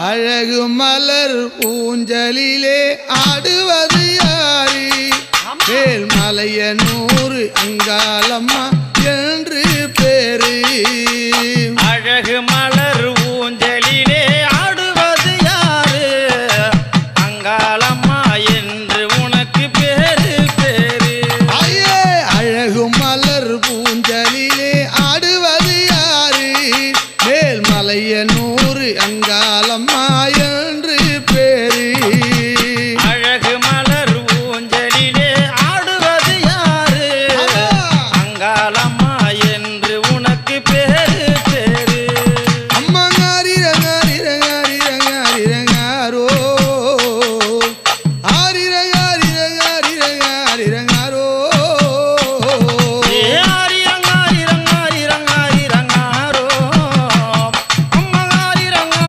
அழகு மலர் ஊஞ்சலிலே ஆடுவது யாரு வேல்மலையனூர் அங்காளம்மா என்று பேரு அழகு மலர் ஊஞ்சலிலே ஆடுவது யாரு அங்காளம்மா என்று உனக்கு பேரு பேரு ஐயே அழகு மலர் ஊஞ்சலிலே ஆடுவது யாரு வேல்மலையனூர் அங்காளம்மா